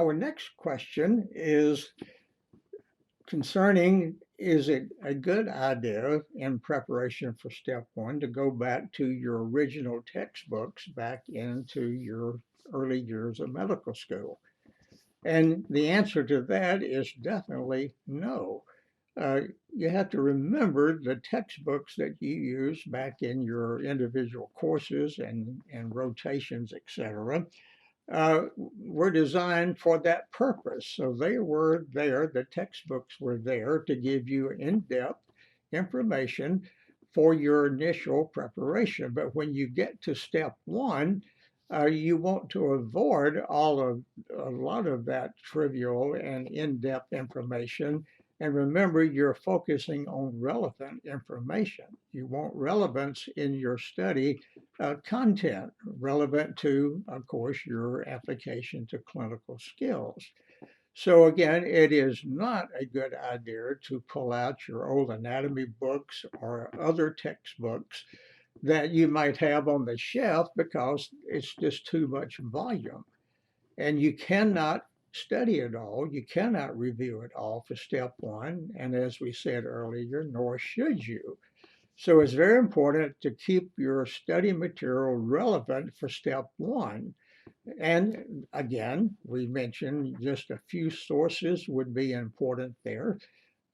our next question is concerning, is it a good idea in preparation for step one to go back to your original textbooks back into your early years of medical school? And the answer to that is definitely no. Uh, you have to remember the textbooks that you use back in your individual courses and rotations, etc., were designed for that purpose. So they were there, the textbooks were there to give you in-depth information for your initial preparation. But when you get to step one, you want to avoid a lot of that trivial and in-depth information. And remember, you're focusing on relevant information. You want relevance in your study content relevant to, of course, your application to clinical skills. So again, it is not a good idea to pull out your old anatomy books or other textbooks that you might have on the shelf because it's just too much volume. And you cannot study it all. You cannot review it all for step one. And as we said earlier, nor should you. So it's very important to keep your study material relevant for step one. And again, we mentioned just a few sources would be important there.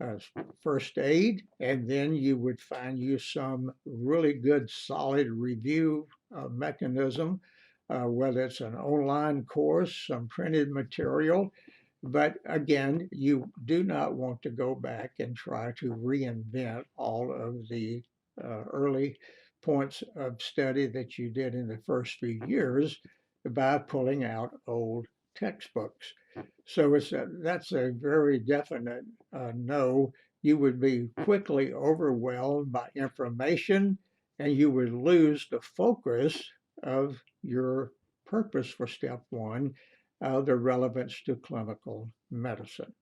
Uh, First aid, and then you would find you some really good solid review mechanism, whether it's an online course, some printed material. But again, you do not want to go back and try to reinvent all of the early points of study that you did in the first few years by pulling out old textbooks. So that's a very definite no. You would be quickly overwhelmed by information and you would lose the focus of your purpose for step one, the relevance to clinical medicine.